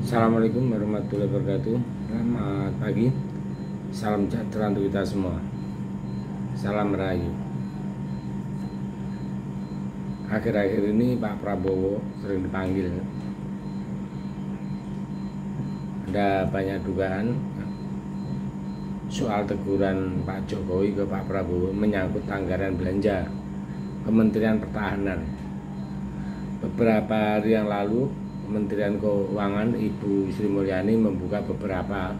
Assalamualaikum warahmatullahi wabarakatuh. Selamat pagi. Salam sejahtera untuk kita semua. Salam Rahayu. Akhir-akhir ini Pak Prabowo sering dipanggil. Ada banyak dugaan soal teguran Pak Jokowi ke Pak Prabowo menyangkut anggaran belanja Kementerian Pertahanan. Beberapa hari yang lalu Kementerian Keuangan Ibu Sri Mulyani membuka beberapa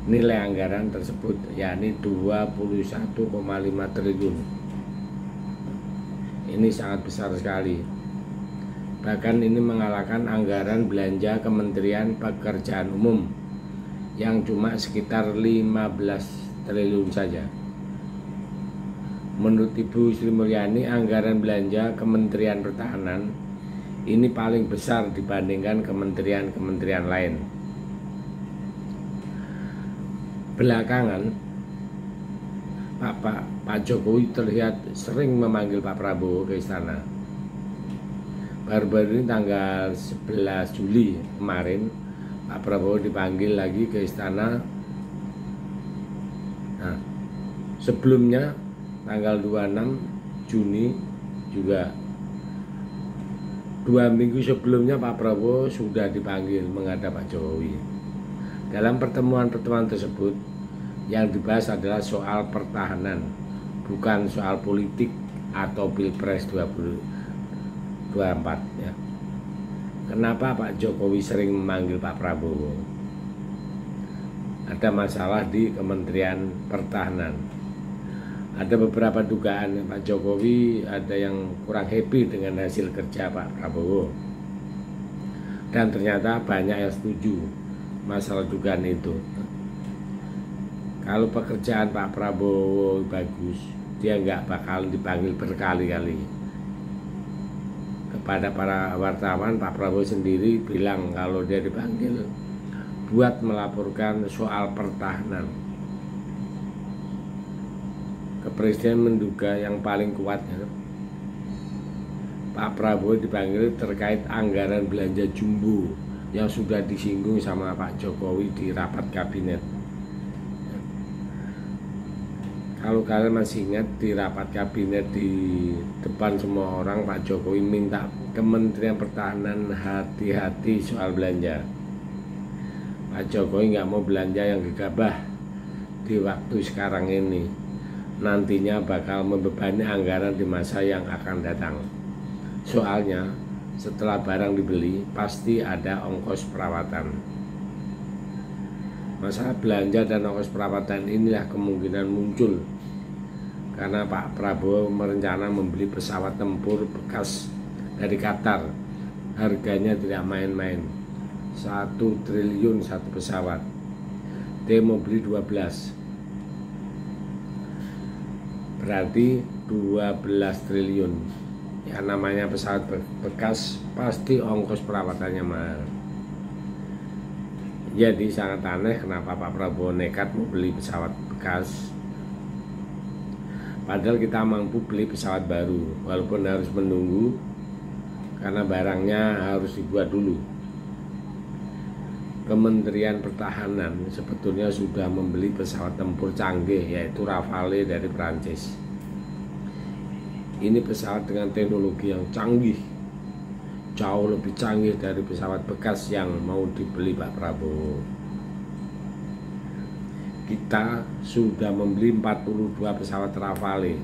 nilai anggaran tersebut, yakni 21,5 triliun. Ini sangat besar sekali. Bahkan ini mengalahkan anggaran belanja Kementerian Pekerjaan Umum yang cuma sekitar 15 triliun saja. Menurut Ibu Sri Mulyani, anggaran belanja Kementerian Pertahanan ini paling besar dibandingkan kementerian-kementerian lain. Belakangan Pak Jokowi terlihat sering memanggil Pak Prabowo ke istana. Baru-baru ini tanggal 11 Juli kemarin Pak Prabowo dipanggil lagi ke istana. Nah, sebelumnya tanggal 26 Juni juga 2 minggu sebelumnya Pak Prabowo sudah dipanggil menghadap Pak Jokowi. Dalam pertemuan-pertemuan tersebut yang dibahas adalah soal pertahanan, bukan soal politik atau Pilpres 2024 ya. Kenapa Pak Jokowi sering memanggil Pak Prabowo? Ada masalah di Kementerian Pertahanan. Ada beberapa dugaan Pak Jokowi ada yang kurang happy dengan hasil kerja Pak Prabowo, dan ternyata banyak yang setuju masalah dugaan itu. Kalau pekerjaan Pak Prabowo bagus, dia nggak bakal dipanggil berkali-kali. Kepada para wartawan, Pak Prabowo sendiri bilang kalau dia dipanggil buat melaporkan soal pertahanan. Presiden menduga yang paling kuat ya, Pak Prabowo dipanggil terkait anggaran belanja jumbo yang sudah disinggung sama Pak Jokowi di rapat kabinet. Kalau kalian masih ingat, di rapat kabinet di depan semua orang Pak Jokowi minta Kementerian Pertahanan hati-hati soal belanja. Pak Jokowi nggak mau belanja yang gegabah di waktu sekarang ini, nantinya bakal membebani anggaran di masa yang akan datang. Soalnya setelah barang dibeli pasti ada ongkos perawatan. Masalah belanja dan ongkos perawatan inilah kemungkinan muncul karena Pak Prabowo merencana membeli pesawat tempur bekas dari Qatar. Harganya tidak main-main, 1 triliun satu pesawat. Dia mau beli 12, berarti 12 triliun. Ya namanya pesawat bekas pasti ongkos perawatannya mahal. Jadi sangat aneh kenapa Pak Prabowo nekat mau beli pesawat bekas, padahal kita mampu beli pesawat baru, walaupun harus menunggu karena barangnya harus dibuat dulu. Kementerian Pertahanan sebetulnya sudah membeli pesawat tempur canggih, yaitu Rafale dari Prancis. Ini pesawat dengan teknologi yang canggih, jauh lebih canggih dari pesawat bekas yang mau dibeli Pak Prabowo. Kita sudah membeli 42 pesawat Rafale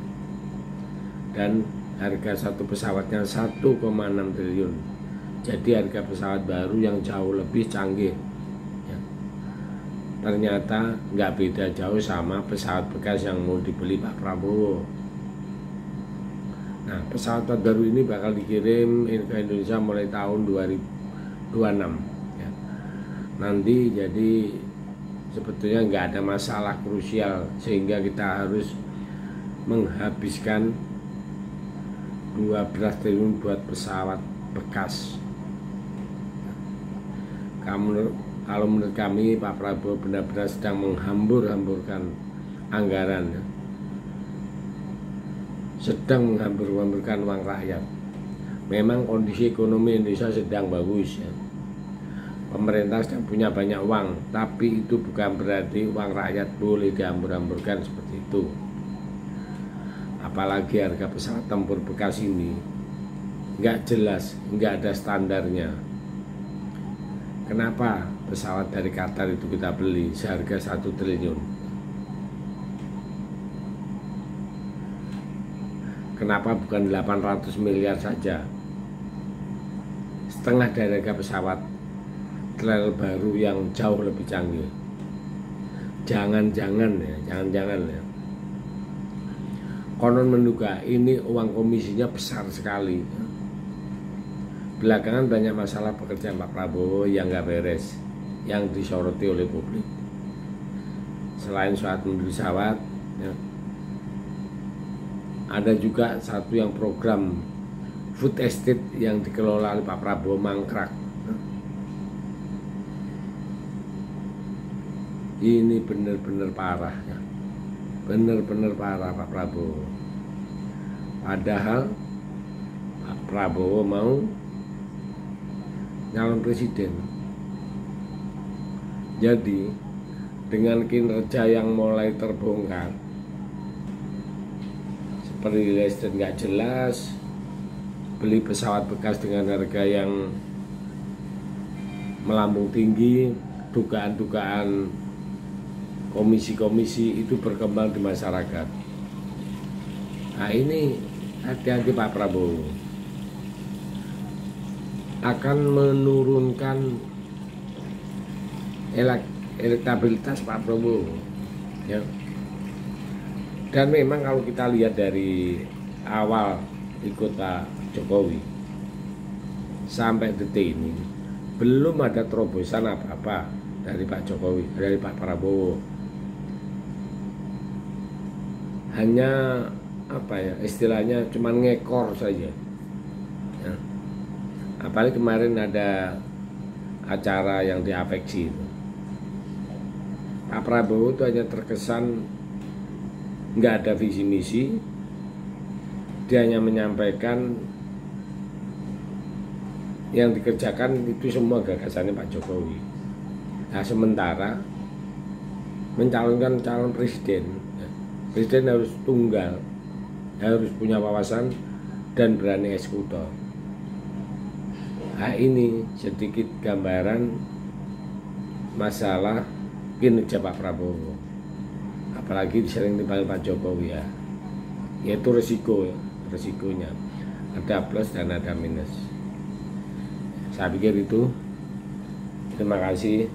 dan harga satu pesawatnya 1,6 triliun. Jadi harga pesawat baru yang jauh lebih canggih. Ternyata nggak beda jauh sama pesawat bekas yang mau dibeli Pak Prabowo. Nah, pesawat baru ini bakal dikirim ke Indonesia mulai tahun 2026 ya. Nanti jadi sebetulnya nggak ada masalah krusial sehingga kita harus menghabiskan 12 triliun buat pesawat bekas. Kalau menurut kami Pak Prabowo benar-benar sedang menghambur-hamburkan anggaran, sedang menghambur-hamburkan uang rakyat. Memang kondisi ekonomi Indonesia sedang bagus ya. pemerintah sedang punya banyak uang, tapi itu bukan berarti uang rakyat boleh dihambur-hamburkan seperti itu. Apalagi harga pesawat tempur bekas ini nggak jelas, nggak ada standarnya. Kenapa pesawat dari Qatar itu kita beli seharga 1 triliun? Kenapa bukan 800 miliar saja? Setengah dari harga pesawat trail baru yang jauh lebih canggih. Jangan-jangan ya. Konon menduga ini uang komisinya besar sekali. Belakangan banyak masalah pekerjaan Pak Prabowo yang nggak beres, yang disoroti oleh publik. Selain saat membeli pesawat, ya, ada juga satu yang program food estate yang dikelola oleh Pak Prabowo mangkrak. Ini benar-benar parah ya. Benar-benar parah Pak Prabowo. Padahal Pak Prabowo mau nyalon presiden. Jadi dengan kinerja yang mulai terbongkar, seperti listrik nggak jelas, beli pesawat bekas dengan harga yang melambung tinggi, dugaan-dugaan komisi-komisi itu berkembang di masyarakat. Nah ini hati-hati Pak Prabowo, akan menurunkan elektabilitas Pak Prabowo ya. Dan memang kalau kita lihat dari awal ikut Pak Jokowi sampai detik ini belum ada terobosan apa-apa dari Pak Jokowi, dari Pak Prabowo. Hanya apa ya istilahnya, cuman ngekor saja ya. Apalagi kemarin ada acara yang diafeksi itu, Pak Prabowo itu hanya terkesan nggak ada visi misi, dia hanya menyampaikan yang dikerjakan itu semua gagasannya Pak Jokowi. Nah sementara mencalonkan calon presiden, presiden harus tunggal, harus punya wawasan dan berani eksekutor. Nah ini sedikit gambaran masalah kinerja Pak Prabowo, apalagi sering dipanggil Pak Jokowi ya. Yaitu resikonya ada plus dan ada minus. Saya pikir itu. Terima kasih.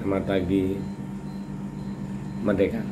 Selamat pagi, Merdeka.